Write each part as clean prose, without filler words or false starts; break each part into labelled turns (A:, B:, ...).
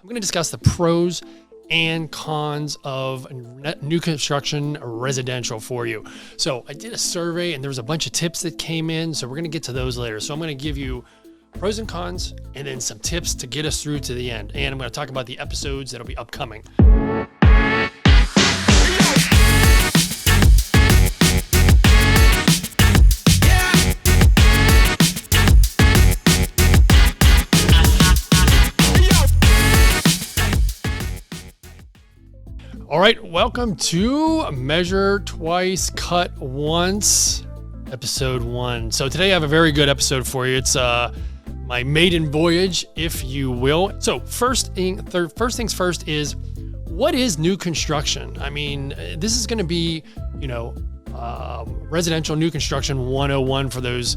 A: I'm going to discuss the pros and cons of new construction residential for you. So I did a survey and there was a bunch of tips that came in. So we're going to get to those later. So I'm going to give you pros and cons and then some tips to get us through to the end. And I'm going to talk about the episodes that'll be upcoming. All right, welcome to Measure Twice, Cut Once, episode 1. So today I have a very good episode for you. It's my maiden voyage, if you will. So first things first is, what is new construction? I mean, this is going to be, residential new construction 101 for those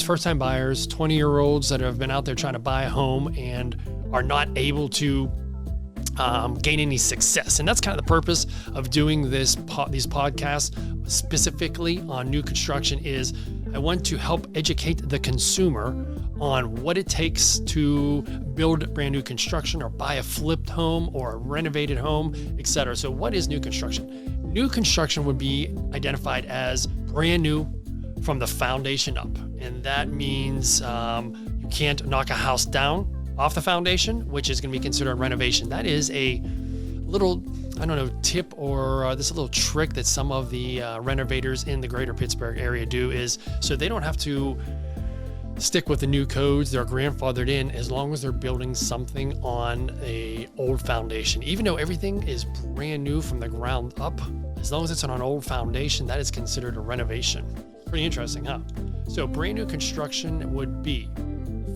A: first-time buyers, 20-year-olds that have been out there trying to buy a home and are not able to gain any success. And that's kind of the purpose of doing these podcasts specifically on new construction. Is I want to help educate the consumer on what it takes to build brand new construction or buy a flipped home or a renovated home, etc. So what is new construction? New construction would be identified as brand new from the foundation up. And that means you can't knock a house down off the foundation, which is going to be considered a renovation. That is a little, tip or this little trick that some of the renovators in the greater Pittsburgh area do, is so they don't have to stick with the new codes. They're grandfathered in as long as they're building something on a old foundation. Even though everything is brand new from the ground up, as long as it's on an old foundation, that is considered a renovation. Pretty interesting, huh? So brand new construction would be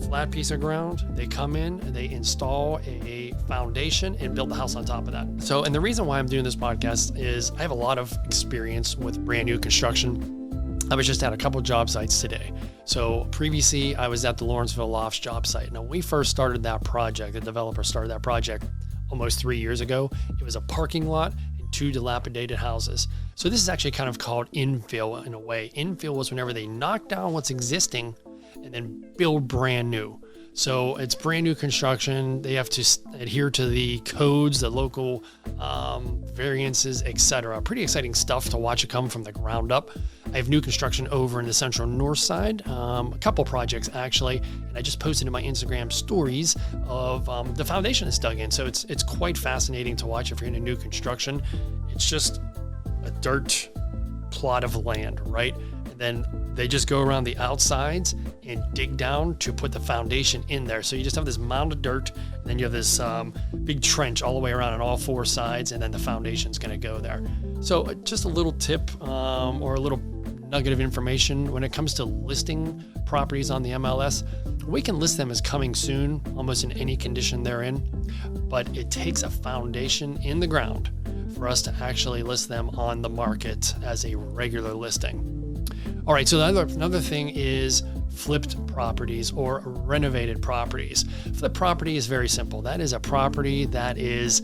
A: flat piece of ground. They come in, they install a foundation and build the house on top of that. So, and the reason why I'm doing this podcast is I have a lot of experience with brand new construction. I was just at a couple of job sites today. So previously I was at the Lawrenceville Lofts job site. Now, when we first started that project, the developer started that project almost 3 years ago. It was a parking lot and 2 dilapidated houses. So this is actually kind of called infill in a way. Infill was whenever they knock down what's existing and then build brand new. So it's brand new construction. They have to adhere to the codes, the local variances, etc. Pretty exciting stuff to watch it come from the ground up. I have new construction over in the central north side, a couple projects actually, and I just posted in my Instagram stories of the foundation that's dug in. So it's quite fascinating to watch if you're into new construction. It's just a dirt plot of land, right? And then they just go around the outsides and dig down to put the foundation in there. So you just have this mound of dirt, and then you have this big trench all the way around on all 4 sides, and then the foundation's going to go there. So just a little tip or a little nugget of information when it comes to listing properties on the MLS. We can list them as coming soon, almost in any condition they're in, but it takes a foundation in the ground for us to actually list them on the market as a regular listing. All right, so another thing is flipped properties or renovated properties. Flipped property is very simple. That is a property that is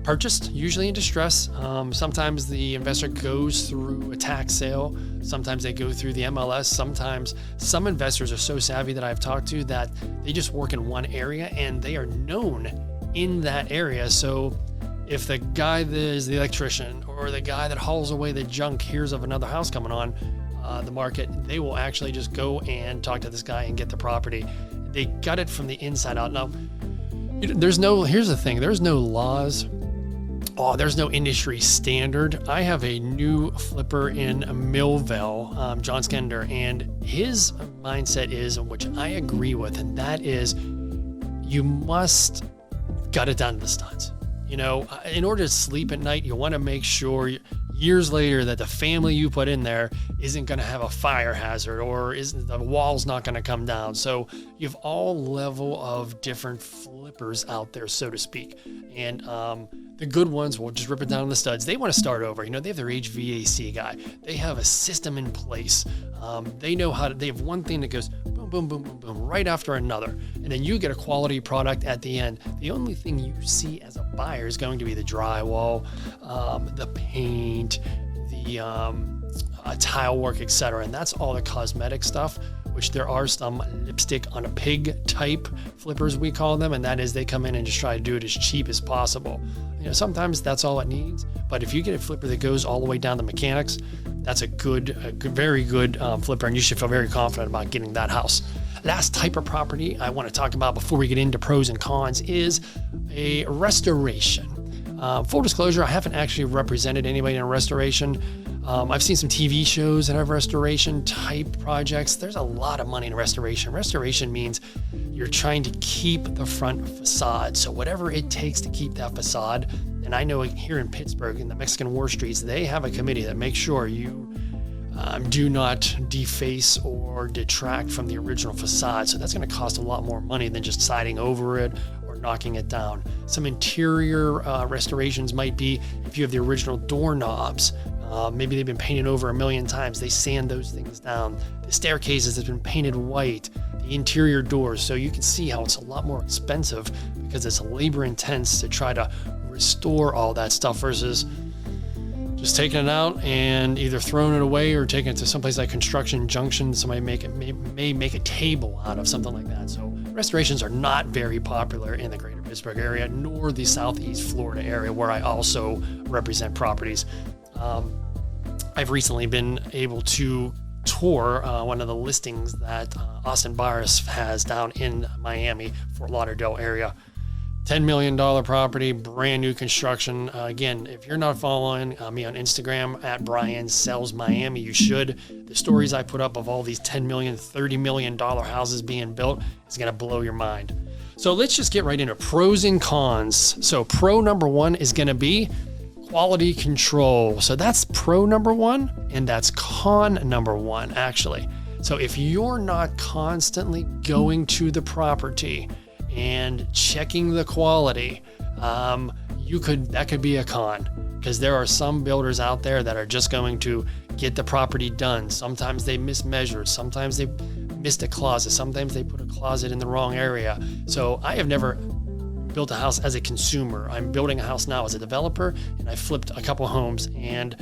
A: purchased, usually in distress. Sometimes the investor goes through a tax sale. Sometimes they go through the MLS. Sometimes some investors are so savvy that I've talked to that they just work in one area and they are known in that area. So if the guy that is the electrician or the guy that hauls away the junk hears of another house coming on the market, they will actually just go and talk to this guy and get the property. They got it from the inside out. Now, here's the thing, there's no laws. There's no industry standard. I have a new flipper in Millville, John Skender, and his mindset is, which I agree with, and that is you must gut it down to the studs. In order to sleep at night, you want to make sure years later that the family you put in there isn't going to have a fire hazard or the wall's not going to come down. So you have all level of different flippers out there, so to speak. And the good ones will just rip it down on the studs. They want to start over. They have their HVAC guy. They have a system in place. They know they have one thing that goes boom, boom, boom, boom, boom, right after another. And then you get a quality product at the end. The only thing you see as a buyer is going to be the drywall, the paint, the tile work, etc. And that's all the cosmetic stuff, which there are some lipstick on a pig type flippers, we call them. And that is they come in and just try to do it as cheap as possible. Sometimes that's all it needs. But if you get a flipper that goes all the way down to mechanics, that's a very good flipper, and you should feel very confident about getting that house. Last type of property I want to talk about before we get into pros and cons is a restoration. Full disclosure, I haven't actually represented anybody in a restoration. I've seen some TV shows that have restoration type projects. There's a lot of money in restoration. Restoration means you're trying to keep the front facade. So whatever it takes to keep that facade. And I know here in Pittsburgh, in the Mexican War Streets, they have a committee that makes sure you do not deface or detract from the original facade. So that's going to cost a lot more money than just siding over it or knocking it down. Some interior restorations might be if you have the original doorknobs. Maybe they've been painted over 1 million times. They sand those things down. The staircases have been painted white. The interior doors. So you can see how it's a lot more expensive because it's labor intense to try to restore all that stuff versus just taking it out and either throwing it away or taking it to someplace like Construction Junction. Somebody may make a table out of something like that. So restorations are not very popular in the greater Pittsburgh area, nor the Southeast Florida area where I also represent properties. I've recently been able to tour one of the listings that Austin Buyers has down in Miami, Fort Lauderdale area. $10 million property, brand new construction. Again, if you're not following me on Instagram at Brian Sells Miami, you should. The stories I put up of all these $10 million, $30 million houses being built is going to blow your mind. So let's just get right into pros and cons. So pro number one is going to be quality control. So that's pro number one, and that's con number one, actually. So if you're not constantly going to the property and checking the quality, that could be a con, because there are some builders out there that are just going to get the property done. Sometimes they mismeasured, sometimes they missed a closet, sometimes they put a closet in the wrong area. So I have never built a house as a consumer. I'm building a house now as a developer, and I flipped a couple homes. And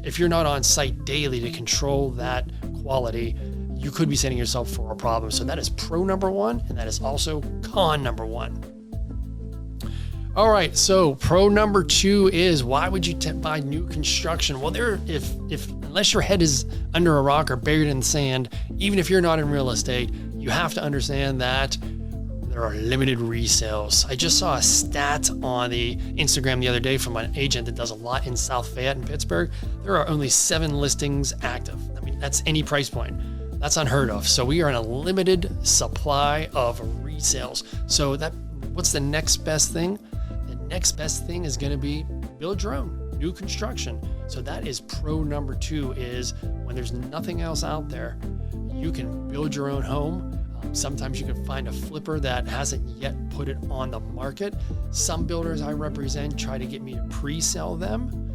A: if you're not on site daily to control that quality, you could be setting yourself for a problem. So that is pro number one, and that is also con number one. All right, so pro number two is, why would you buy new construction? Well, unless your head is under a rock or buried in sand, even if you're not in real estate, you have to understand that there are limited resales. I just saw a stat on the Instagram the other day from an agent that does a lot in South Fayette in Pittsburgh. There are only 7 listings active. I mean, that's any price point. That's unheard of. So we are in a limited supply of resales. So what's the next best thing? The next best thing is going to be build your own new construction. So that is pro number two, is when there's nothing else out there, you can build your own home. Sometimes you can find a flipper that hasn't yet put it on the market. Some builders I represent try to get me to pre-sell them.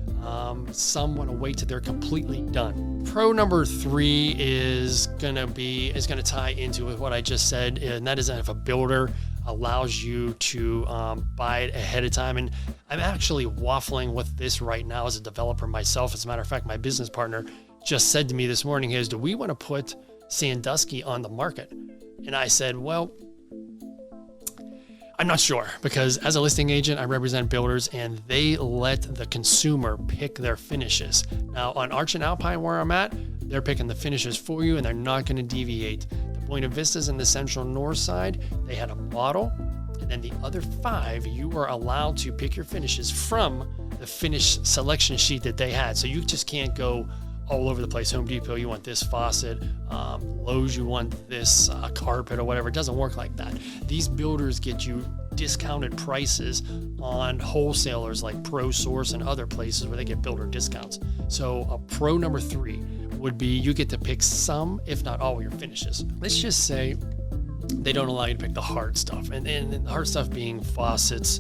A: Some want to wait till they're completely done. Pro number three is going to tie into what I just said, and that is if a builder allows you to buy it ahead of time. And I'm actually waffling with this right now as a developer myself. As a matter of fact, my business partner just said to me this morning, do we want to put Sandusky on the market? And I said, well, I'm not sure, because as a listing agent, I represent builders and they let the consumer pick their finishes. Now on Arch and Alpine, where I'm at, they're picking the finishes for you and they're not going to deviate. The Buena Vistas in the central north side, they had a model, and then the other 5, you were allowed to pick your finishes from the finish selection sheet that they had. So you just can't go all over the place. Home Depot, you want this faucet. Lowe's, you want this carpet or whatever. It doesn't work like that. These builders get you discounted prices on wholesalers like ProSource and other places where they get builder discounts. So a pro number 3 would be you get to pick some, if not all, of your finishes. Let's just say they don't allow you to pick the hard stuff, and the hard stuff being faucets,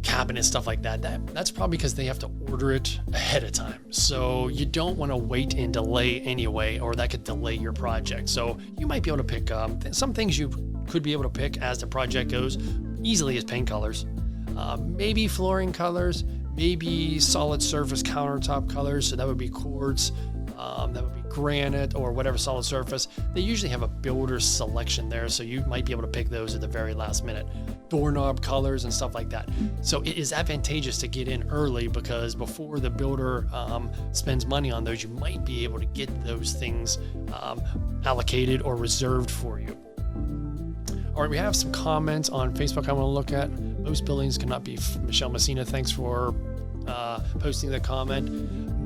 A: cabinet, stuff like that. That's probably because they have to order it ahead of time. So you don't want to wait and delay anyway, or that could delay your project. So you might be able to pick some things you could be able to pick as the project goes easily as paint colors, maybe flooring colors, maybe solid surface countertop colors. So that would be quartz, that would be granite or whatever solid surface. They usually have a builder's selection there, so you might be able to pick those at the very last minute. Doorknob colors and stuff like that. So it is advantageous to get in early, because before the builder spends money on those, you might be able to get those things allocated or reserved for you. All right, we have some comments on Facebook I want to look at. Most buildings cannot be, Michelle Messina, thanks for posting the comment.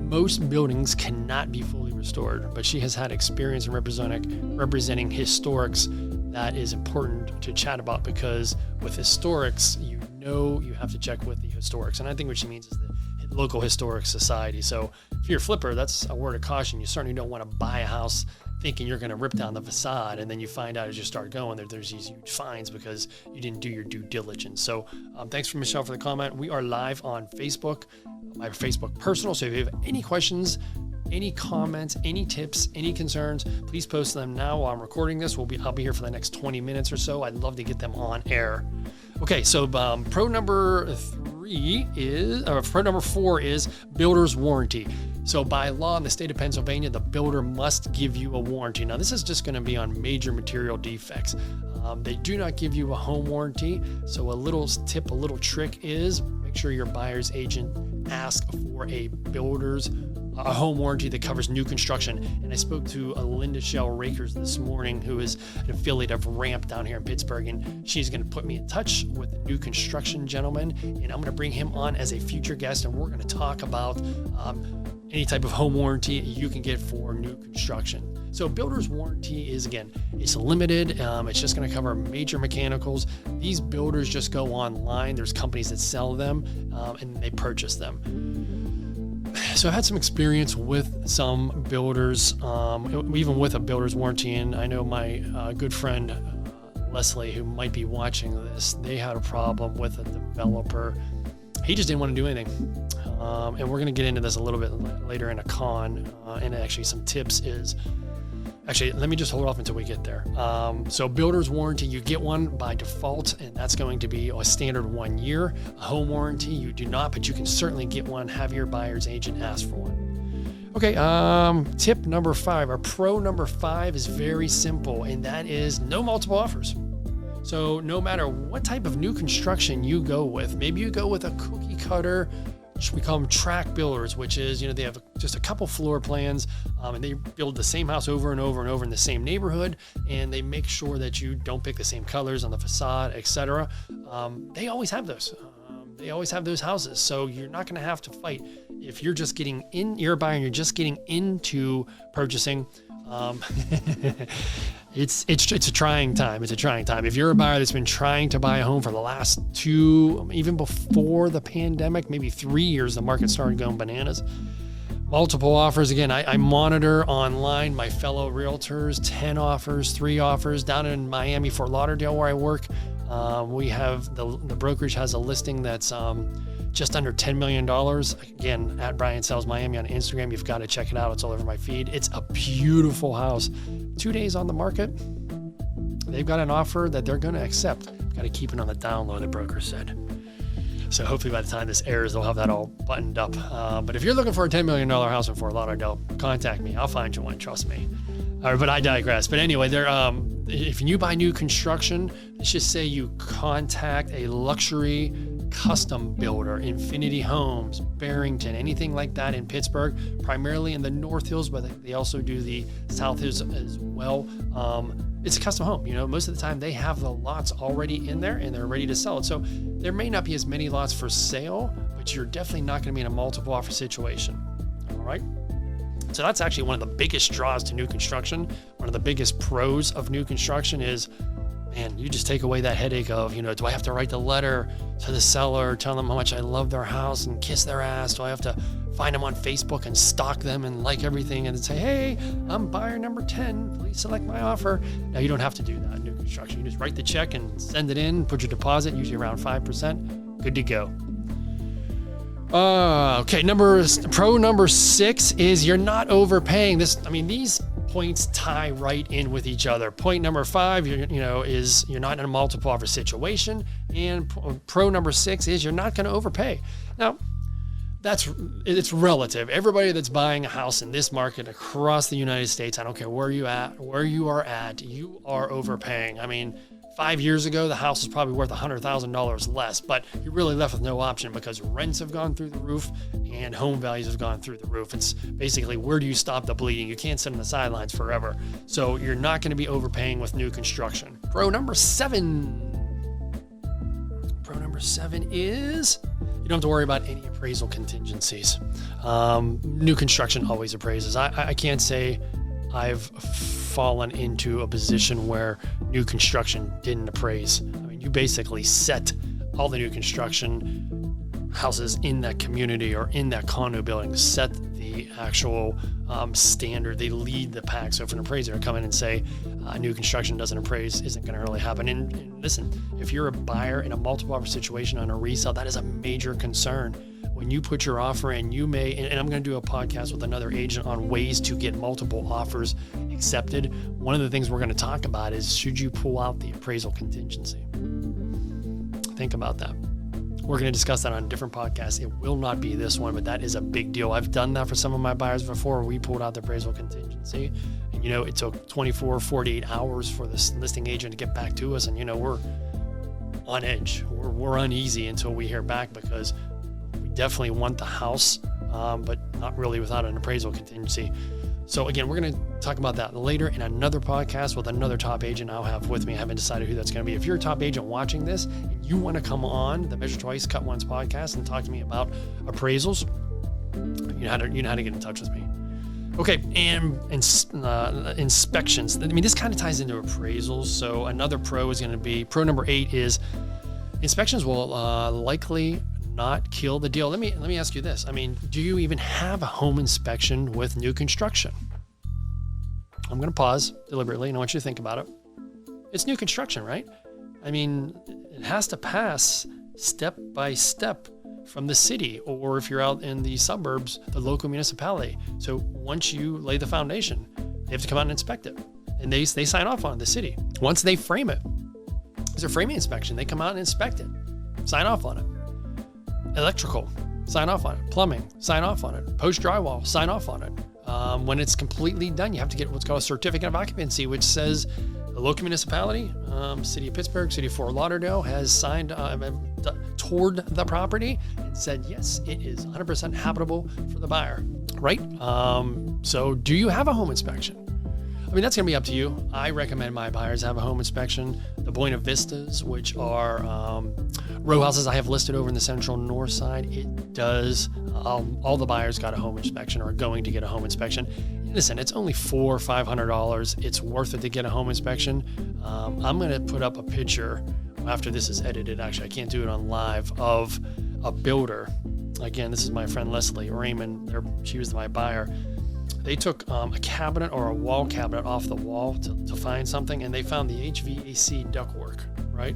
A: Most buildings cannot be fully restored, but she has had experience in representing historics that is important to chat about, because with historics, you have to check with the historics. And I think what she means is the local historic society. So if you're a flipper, that's a word of caution. You certainly don't want to buy a house thinking you're going to rip down the facade, and then you find out as you start going there's these huge fines because you didn't do your due diligence. So thanks for Michelle for the comment. We are live on Facebook, my Facebook personal. So if you have any questions, any comments, any tips, any concerns, please post them now while I'm recording this. I'll be here for the next 20 minutes or so. I'd love to get them on air. Okay, so pro number 4 is builder's warranty. So by law in the state of Pennsylvania, the builder must give you a warranty. Now this is just going to be on major material defects. They do not give you a home warranty. So a little tip, a little trick is make sure your buyer's agent asks for a home warranty that covers new construction. And I spoke to Linda Shell Rakers this morning, who is an affiliate of Ramp down here in Pittsburgh, and she's going to put me in touch with a new construction gentleman, and I'm going to bring him on as a future guest, and we're going to talk about any type of home warranty you can get for new construction. So builder's warranty is, again, it's limited. It's just going to cover major mechanicals. These builders just go online. There's companies that sell them and they purchase them. So I've had some experience with some builders, even with a builder's warranty. And I know my good friend, Leslie, who might be watching this, they had a problem with a developer. He just didn't want to do anything. And we're going to get into this a little bit later in a con. And actually some tips is, let me just hold off until we get there. So builder's warranty, you get one by default, and that's going to be a standard 1 year. A home warranty, you do not, but you can certainly get one. Have your buyer's agent ask for one. Okay, tip number 5, or pro number 5 is very simple, and that is no multiple offers. So no matter what type of new construction you go with, maybe you go with a cookie cutter, we call them track builders, which is, they have just a couple floor plans, and they build the same house over and over and over in the same neighborhood, and they make sure that you don't pick the same colors on the facade, etc. They always have those. They always have those houses, so you're not going to have to fight. If you're just getting in, you're a buyer, and you're just getting into purchasing. It's a trying time. It's a trying time. If you're a buyer that's been trying to buy a home for the last 2, even before the pandemic, maybe 3 years, the market started going bananas. Multiple offers. Again, I monitor online my fellow realtors, 10 offers, 3 offers down in Miami, Fort Lauderdale, where I work. We have the brokerage has a listing that's just under $10 million. Again, at Brian Sells Miami on Instagram. You've got to check it out. It's all over my feed. It's a beautiful house. 2 days on the market. They've got an offer that they're going to accept. Got to keep it on the down low, the broker said. So hopefully by the time this airs, they'll have that all buttoned up. But if you're looking for a $10 million house in Fort Lauderdale, contact me. I'll find you one. Trust me. All right, but I digress. But anyway, if you buy new construction, let's just say you contact a luxury custom builder, Infinity Homes, Barrington, anything like that in Pittsburgh, primarily in the North Hills, but they also do the South Hills as well. It's a custom home. Most of the time they have the lots already in there and they're ready to sell it. So there may not be as many lots for sale, but you're definitely not going to be in a multiple offer situation. All right. So that's actually one of the biggest draws to new construction. One of the biggest pros of new construction is, man, you just take away that headache of, do I have to write the letter to the seller, tell them how much I love their house and kiss their ass? Do I have to find them on Facebook and stalk them and like everything and say, hey, I'm buyer number 10, please select my offer? Now you don't have to do that in new construction. You just write the check and send it in, put your deposit, usually around 5%, good to go. Okay, pro number 6 is you're not overpaying. These points tie right in with each other. Point number 5, is you're not in a multiple offer situation, and pro number 6 is you're not going to overpay. Now, it's relative. Everybody that's buying a house in this market across the United States, I don't care where you are at, you are overpaying. I mean, 5 years ago, the house was probably worth $100,000 less, but you're really left with no option because rents have gone through the roof and home values have gone through the roof. It's basically, where do you stop the bleeding? You can't sit on the sidelines forever. So you're not going to be overpaying with new construction. Pro number seven is you don't have to worry about any appraisal contingencies. New construction always appraises. I can't say I've fallen into a position where new construction didn't appraise. I mean, you basically set all the new construction houses in that community or in that condo building, set the actual standard. They lead the pack. So if an appraiser to come in and say new construction doesn't appraise, isn't going to really happen. And listen, if you're a buyer in a multiple offer situation on a resale, that is a major concern. When you put your offer in, you may, and I'm going to do a podcast with another agent on ways to get multiple offers accepted. One of the things we're going to talk about is, should you pull out the appraisal contingency? Think about that. We're going to discuss that on a different podcast. It will not be this one, but that is a big deal. I've done that for some of my buyers before. We pulled out the appraisal contingency, and it took 24, 48 hours for this listing agent to get back to us. And we're on edge. We're uneasy until we hear back, because we definitely want the house, but not really without an appraisal contingency. So again, we're going to talk about that later in another podcast with another top agent I'll have with me. I haven't decided who that's going to be. If you're a top agent watching this and you want to come on the Measure Twice, Cut Once podcast and talk to me about appraisals, you know how to get in touch with me. Okay, and inspections. I mean, this kind of ties into appraisals. So another pro is going to be, pro number 8 is inspections will likely not kill the deal. Let me ask you this. I mean, do you even have a home inspection with new construction? I'm going to pause deliberately, and I want you to think about it. It's new construction, right? I mean, it has to pass step by step from the city, or if you're out in the suburbs, the local municipality. So once you lay the foundation, they have to come out and inspect it, and they sign off on it, the city. Once they frame it, it's a framing inspection. They come out and inspect it, sign off on it. Electrical, sign off on it. Plumbing, sign off on it. Post drywall, sign off on it. When it's completely done, you have to get what's called a certificate of occupancy, which says the local municipality, City of Pittsburgh, City of Fort Lauderdale, has signed, toured the property and said, yes, it is 100% habitable for the buyer, right? So do you have a home inspection? I mean, that's going to be up to you. I recommend my buyers have a home inspection. The Buena Vistas, which are row houses I have listed over in the central north side, it does. All the buyers got a home inspection or are going to get a home inspection. Listen, it's only $400 or $500. It's worth it to get a home inspection. I'm going to put up a picture after this is edited. Actually, I can't do it on live, of a builder. Again, this is my friend Leslie Raymond. She was my buyer. They took a cabinet or a wall cabinet off the wall to find something, and they found the HVAC ductwork, right?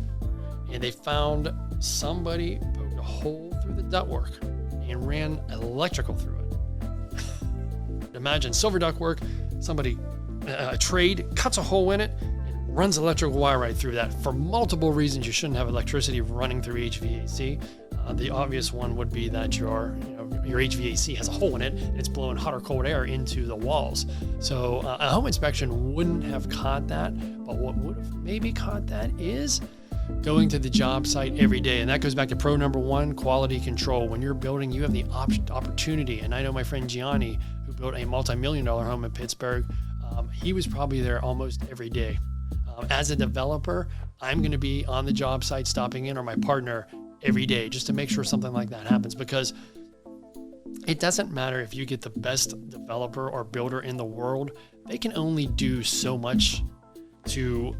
A: And they found somebody poked a hole through the ductwork and ran electrical through it. Imagine silver ductwork, somebody, a trade, cuts a hole in it and runs electrical wire right through that. For multiple reasons, you shouldn't have electricity running through HVAC. The obvious one would be that your HVAC has a hole in it and it's blowing hot or cold air into the walls. So a home inspection wouldn't have caught that, but what would have maybe caught that is going to the job site every day. And that goes back to pro number 1, quality control. When you're building, you have the opportunity. And I know my friend Gianni, who built a multi-million-dollar home in Pittsburgh, he was probably there almost every day. As a developer, I'm going to be on the job site stopping in, or my partner, every day, just to make sure something like that happens, because it doesn't matter if you get the best developer or builder in the world. They can only do so much to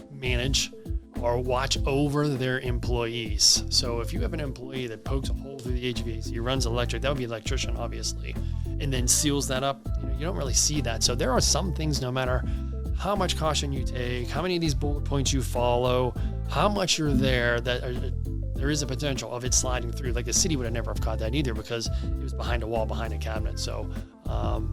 A: manage or watch over their employees. So if you have an employee that pokes a hole through the HVAC, runs electric, that would be an electrician, obviously, and then seals that up, you don't really see that. So there are some things, no matter how much caution you take, how many of these bullet points you follow, how much you're there, there is a potential of it sliding through. Like the city would have never have caught that either, because it was behind a wall, behind a cabinet. So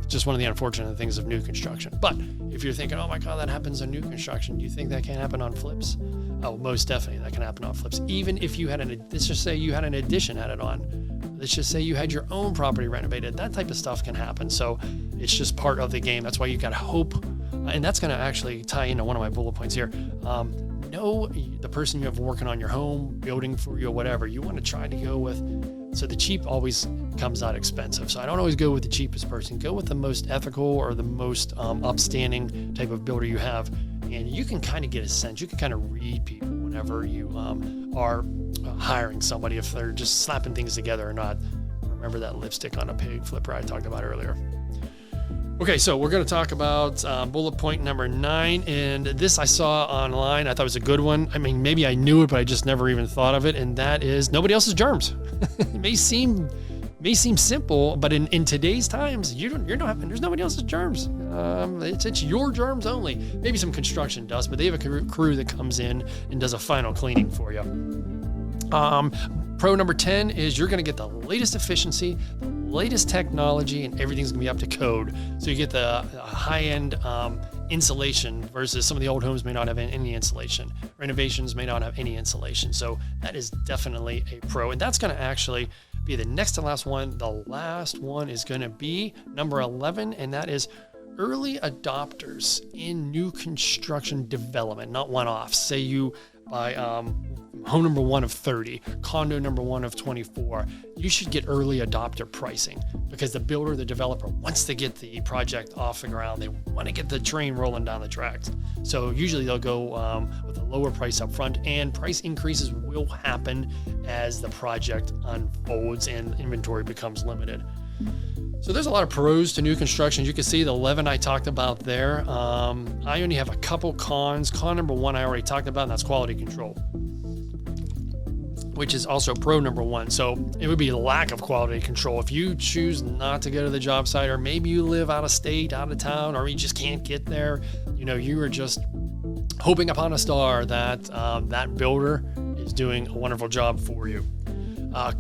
A: just one of the unfortunate things of new construction. But if you're thinking, oh my God, that happens on new construction, do you think that can happen on flips? Oh, most definitely that can happen on flips. Even if you had let's just say you had an addition added on. let's just say you had your own property renovated. That type of stuff can happen. So it's just part of the game. That's why you got to hope. And that's going to actually tie into one of my bullet points here. Know the person you have working on your home, building for you, or whatever. You want to try to go with, so the cheap always comes out expensive. So I don't always go with the cheapest person. Go with the most ethical or the most upstanding type of builder you have. And you can kind of get a sense. You can kind of read people whenever you are hiring somebody, if they're just slapping things together or not. Remember that lipstick on a pig flipper I talked about earlier. Okay, so we're going to talk about bullet point number 9, and this I saw online. I thought it was a good one. I mean, maybe I knew it, but I just never even thought of it, and that is nobody else's germs. It may seem simple, but in today's times, there's nobody else's germs. It's your germs only. Maybe some construction dust, but they have a crew that comes in and does a final cleaning for you. Pro number 10 is you're going to get the latest efficiency, the latest technology, and everything's going to be up to code. So you get the high-end insulation versus some of the old homes may not have any insulation. Renovations may not have any insulation. So that is definitely a pro. And that's going to actually be the next to last one. The last one is going to be number 11, and that is early adopters in new construction development, not one-offs. Say you buy home number 1 of 30, condo number 1 of 24, you should get early adopter pricing because the builder, the developer wants to get the project off the ground. They want to get the train rolling down the tracks. So usually they'll go with a lower price up front, and price increases will happen as the project unfolds and inventory becomes limited. So there's a lot of pros to new construction. You can see the 11 I talked about there. I only have a couple cons. Con number 1 I already talked about, and that's quality control, which is also pro number 1. So it would be the lack of quality control. If you choose not to go to the job site, or maybe you live out of state, out of town, or you just can't get there, you are just hoping upon a star that that builder is doing a wonderful job for you.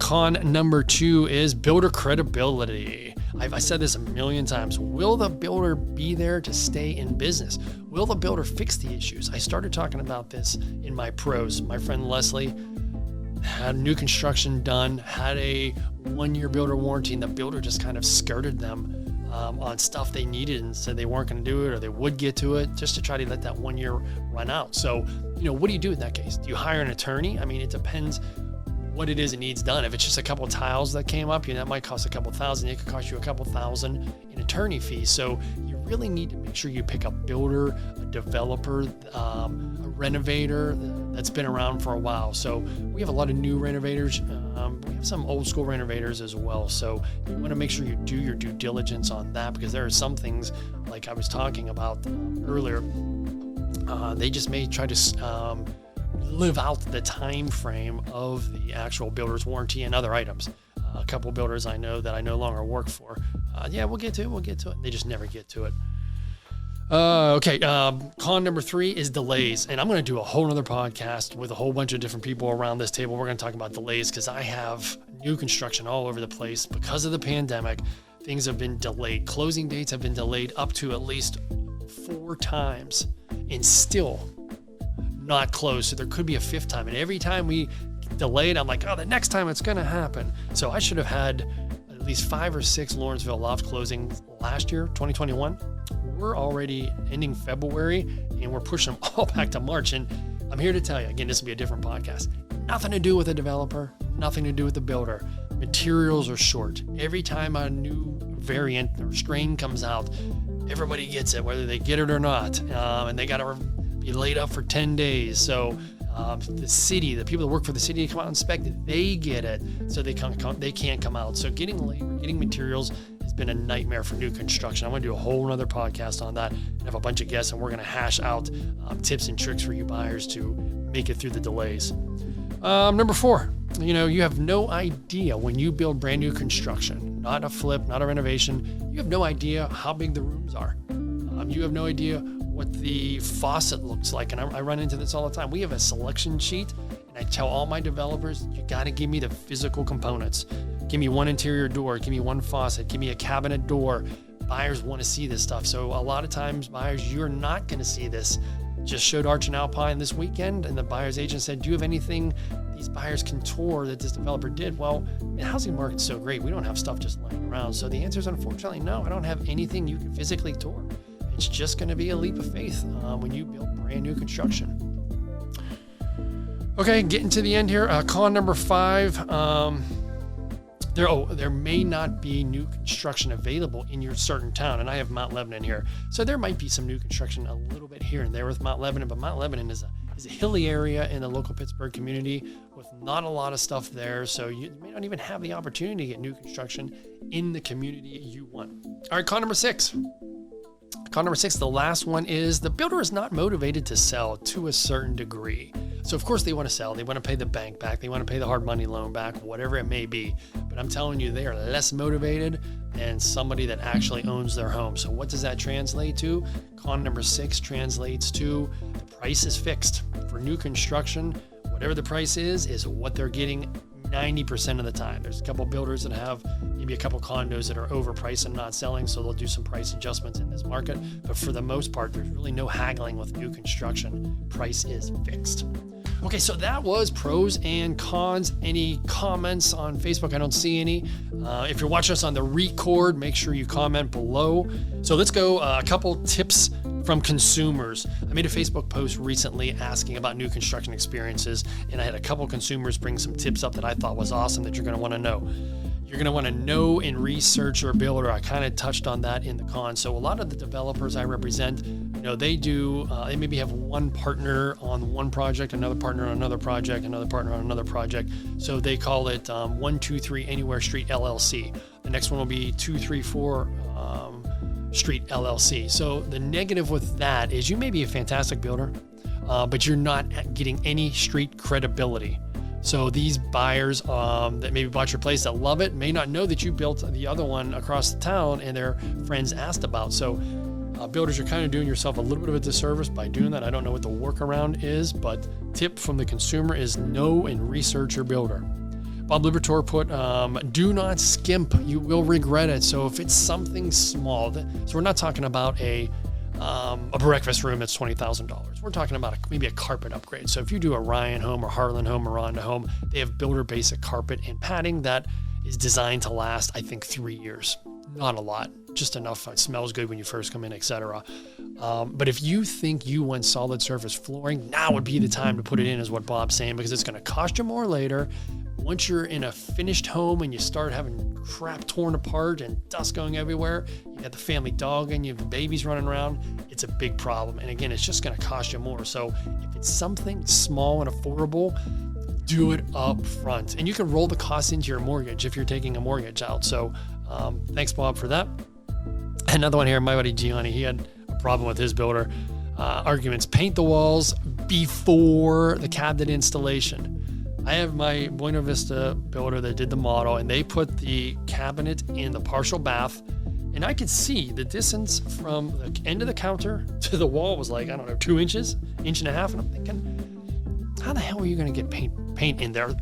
A: Con number 2 is builder credibility. I said this a million times. Will the builder be there to stay in business? Will the builder fix the issues? I started talking about this in my pros. My friend Leslie had new construction done, had a 1-year builder warranty, and the builder just kind of skirted them on stuff they needed and said they weren't going to do it, or they would get to it, just to try to let that 1 year run out. So, what do you do in that case? Do you hire an attorney? I mean, it depends what it is it needs done. If it's just a couple of tiles that came up, that might cost a couple thousand. It could cost you a couple thousand in attorney fees. So you really need to make sure you pick a builder, a developer, a renovator that's been around for a while. So we have a lot of new renovators. We have some old school renovators as well. So you want to make sure you do your due diligence on that, because there are some things, like I was talking about earlier, they just may try to live out the time frame of the actual builder's warranty and other items. A couple builders I know that I no longer work for. We'll get to it. They just never get to it. Okay. Con number 3 is delays. And I'm going to do a whole nother podcast with a whole bunch of different people around this table. We're going to talk about delays, because I have new construction all over the place because of the pandemic. Things have been delayed. Closing dates have been delayed up to at least 4 times, and still not closed. So there could be a 5th time. And every time we delay it, I'm like, the next time it's going to happen. So I should have had at least 5 or 6 Lawrenceville loft closings last year, 2021. We're already ending February, and we're pushing them all back to March. And I'm here to tell you, again, this will be a different podcast. Nothing to do with the developer, nothing to do with the builder. Materials are short. Every time a new variant or strain comes out, everybody gets it, whether they get it or not. And they got to be laid up for 10 days. So the city, the people that work for the city to come out and inspect it, they get it, so they can't come out. So getting labor, getting materials has been a nightmare for new construction. I'm going to do a whole other podcast on that and have a bunch of guests, and we're going to hash out tips and tricks for you buyers to make it through the delays. Number 4, you have no idea when you build brand new construction, not a flip, not a renovation. You have no idea how big the rooms are. You have no idea what the faucet looks like. And I run into this all the time. We have a selection sheet, and I tell all my developers, you got to give me the physical components. Give me 1 interior door, give me 1 faucet, give me a cabinet door. Buyers want to see this stuff. So a lot of times, buyers, you're not going to see this Just showed Arch and Alpine this weekend, and the buyer's agent said, do you have anything these buyers can tour that this developer did? Well, the housing market's so great, we don't have stuff just lying around. So the answer is unfortunately no, I don't have anything you can physically tour. It's just going to be a leap of faith when you build brand new construction. Okay, getting to the end here. Con number 5. There may not be new construction available in your certain town. And I have Mount Lebanon here. So there might be some new construction a little bit here and there with Mount Lebanon, but Mount Lebanon is a hilly area in the local Pittsburgh community with not a lot of stuff there. So you may not even have the opportunity to get new construction in the community you want. All right, con number 6. Con number 6, the last one, is the builder is not motivated to sell to a certain degree. So of course they want to sell, they want to pay the bank back, they want to pay the hard money loan back, whatever it may be. But I'm telling you, they are less motivated than somebody that actually owns their home. So what does that translate to? Con number 6 translates to the price is fixed. For new construction, whatever the price is what they're getting 90% of the time. There's a couple builders that have maybe a couple condos that are overpriced and not selling, so they'll do some price adjustments in this market. But for the most part, there's really no haggling with new construction. Price is fixed. Okay, so that was pros and cons. Any comments on Facebook? I don't see any. If you're watching us on the record, make sure you comment below. So let's go a couple tips from consumers. I made a Facebook post recently asking about new construction experiences, and I had a couple consumers bring some tips up that I thought was awesome that you're going to want to know. You're going to want to know and research your builder. I kind of touched on that in the con. So a lot of the developers I represent, they maybe have one partner on one project, another partner on another project, another partner on another project. So they call it 123 Anywhere Street LLC. The next one will be 234 Street LLC. So the negative with that is you may be a fantastic builder, but you're not getting any street credibility. So these buyers that maybe bought your place that love it may not know that you built the other one across the town and their friends asked about. So builders, you're kind of doing yourself a little bit of a disservice by doing that. I don't know what the workaround is, but tip from the consumer is know and research your builder. Bob Libertor put, do not skimp. You will regret it. So if it's something small, so we're not talking about a breakfast room that's $20,000. We're talking about maybe a carpet upgrade. So if you do a Ryan home or Harlan home or Ronda home, they have builder basic carpet and padding that is designed to last, I think, 3 years. Not a lot, just enough. It smells good when you first come in, etc. But if you think you want solid surface flooring, now would be the time to put it in, is what Bob's saying, because it's going to cost you more later. Once you're in a finished home and you start having crap torn apart and dust going everywhere, you got the family dog and you have the babies running around, it's a big problem. And again, it's just going to cost you more. So if it's something small and affordable, do it up front. And you can roll the cost into your mortgage if you're taking a mortgage out. So thanks, Bob, for that. Another one here, my buddy Gianni, he had a problem with his builder. Arguments, paint the walls before the cabinet installation. I have my Buena Vista builder that did the model, and they put the cabinet in the partial bath, and I could see the distance from the end of the counter to the wall was like, 2 inches, 1.5 inches, and I'm thinking, how the hell are you going to get paint in there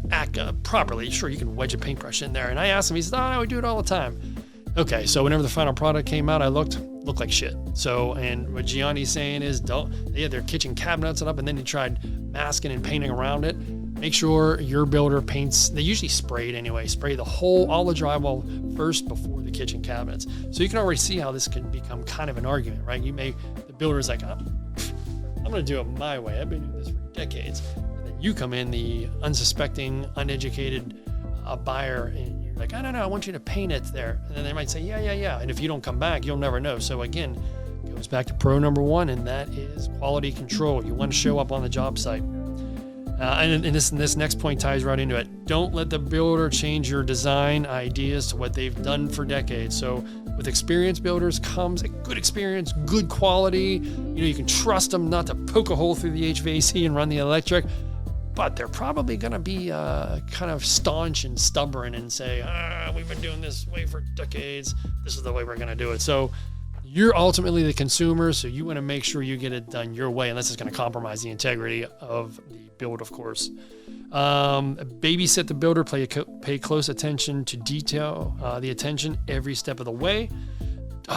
A: properly? Sure, you can wedge a paintbrush in there. And I asked him, he said, oh, we do it all the time. Okay, so whenever the final product came out, I looked like shit. So, and what Gianni's saying is, they had their kitchen cabinets up, and then he tried masking and painting around it. Make sure your builder paints, they usually spray it anyway, spray all the drywall first before the kitchen cabinets. So you can already see how this can become kind of an argument, right? The builder's like, I'm going to do it my way. I've been doing this for decades. And then you come in, the unsuspecting, uneducated buyer, and you're like, I don't know, I want you to paint it there. And then they might say, yeah. And if you don't come back, you'll never know. So again, it goes back to pro number 1, and that is quality control. You want to show up on the job site. And this next point ties right into it. Don't let the builder change your design ideas to what they've done for decades. So with experienced builders comes a good experience, good quality. You can trust them not to poke a hole through the HVAC and run the electric, but they're probably going to be kind of staunch and stubborn and say, we've been doing this way for decades. This is the way we're going to do it. So you're ultimately the consumer, so you want to make sure you get it done your way, unless it's going to compromise the integrity of the build, of course. Babysit the builder, pay close attention to detail, the attention every step of the way.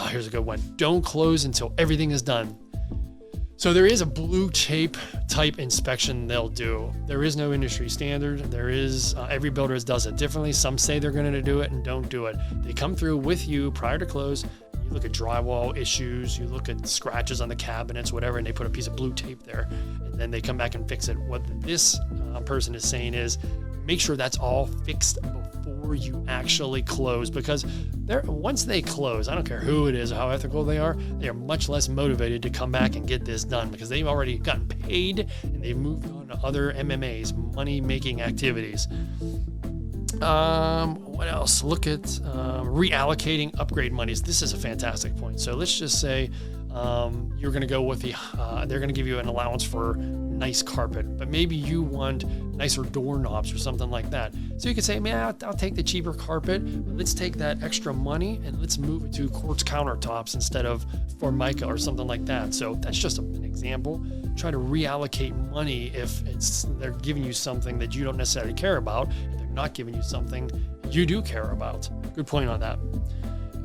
A: Here's a good one. Don't close until everything is done. So there is a blue tape type inspection they'll do. There is no industry standard. There is, every builder does it differently. Some say they're going to do it and don't do it. They come through with you prior to close. You look at drywall issues, you look at scratches on the cabinets, whatever, and they put a piece of blue tape there, and then they come back and fix it. What this person is saying is, make sure that's all fixed before you actually close, because once they close, I don't care who it is or how ethical they are much less motivated to come back and get this done, because they've already gotten paid and they've moved on to other MMAs, money-making activities. What else? Look at reallocating upgrade monies. This is a fantastic point. So let's just say you're going to go with they're going to give you an allowance for nice carpet, but maybe you want nicer doorknobs or something like that. So you could say, man, I'll take the cheaper carpet, but let's take that extra money and let's move it to quartz countertops instead of Formica or something like that. So that's just an example. Try to reallocate money if they're giving you something that you don't necessarily care about, and they're not giving you something you do care about. Good point on that.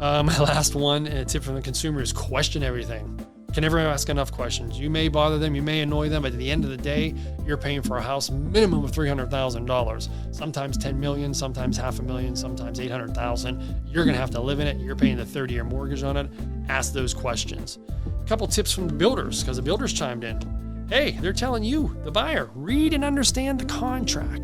A: My last one, a tip from the consumer, is question everything. Can never ask enough questions. You may bother them, you may annoy them, but at the end of the day, you're paying for a house minimum of $300,000. Sometimes $10 million, sometimes $500,000, sometimes $800,000. You're gonna have to live in it. You're paying the 30-year mortgage on it. Ask those questions. A couple tips from the builders, because the builders chimed in. Hey, they're telling you, the buyer, read and understand the contract,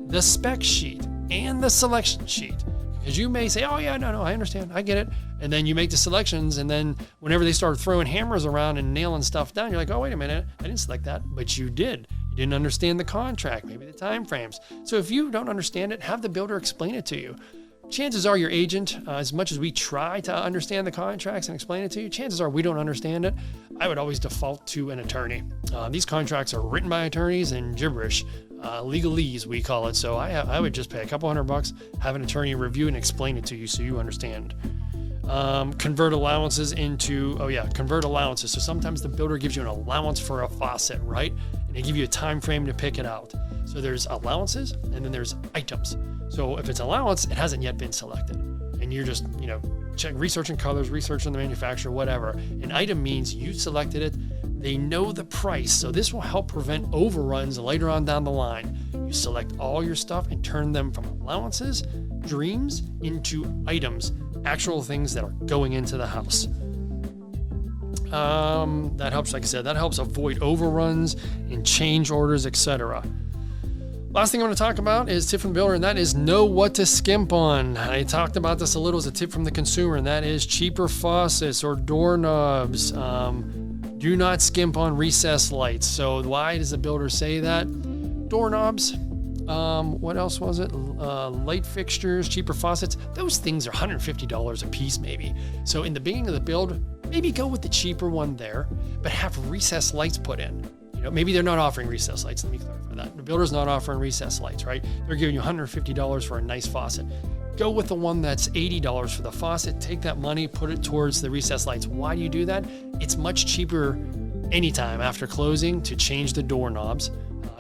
A: the spec sheet, and the selection sheet. Because you may say, oh yeah, no, I understand, I get it. And then you make the selections, and then whenever they start throwing hammers around and nailing stuff down, you're like, oh, wait a minute, I didn't select that. But you did. You didn't understand the contract, maybe the time frames. So if you don't understand it, have the builder explain it to you. Chances are your agent, as much as we try to understand the contracts and explain it to you, chances are we don't understand it. I would always default to an attorney. These contracts are written by attorneys and gibberish. Legalese, we call it. So I would just pay a couple $100, have an attorney review and explain it to you so you understand. Convert allowances into, convert allowances. So sometimes the builder gives you an allowance for a faucet, right? And they give you a time frame to pick it out. So there's allowances and then there's items. So if it's allowance, it hasn't yet been selected. And you're just, researching colors, researching the manufacturer, whatever. An item means you selected it. They know the price. So this will help prevent overruns later on down the line. You select all your stuff and turn them from allowances, dreams, into items, actual things that are going into the house. That helps, like I said, that helps avoid overruns and change orders, etc. Last thing I want to talk about is tip from the builder, and that is know what to skimp on. I talked about this a little as a tip from the consumer, and that is cheaper faucets or doorknobs. Do not skimp on recessed lights. So why does the builder say that? Doorknobs. What else was it? Light fixtures, cheaper faucets. Those things are $150 a piece maybe. So in the beginning of the build, maybe go with the cheaper one there, but have recessed lights put in. Maybe they're not offering recessed lights. Let me clarify that. The builder's not offering recessed lights, right? They're giving you $150 for a nice faucet. Go with the one that's $80 for the faucet. Take that money, put it towards the recessed lights. Why do you do that? It's much cheaper anytime after closing to change the doorknobs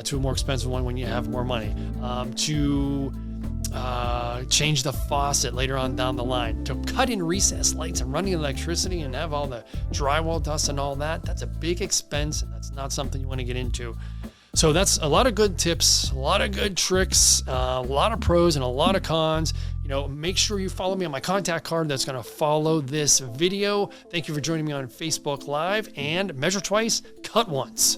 A: to a more expensive one when you have more money, to change the faucet later on down the line, to cut in recessed lights and running electricity and have all the drywall dust and all that. That's a big expense, and that's not something you want to get into. So that's a lot of good tips, a lot of good tricks, a lot of pros and a lot of cons. Make sure you follow me on my contact card that's going to follow this video. Thank you for joining me on Facebook Live, and measure twice, cut once.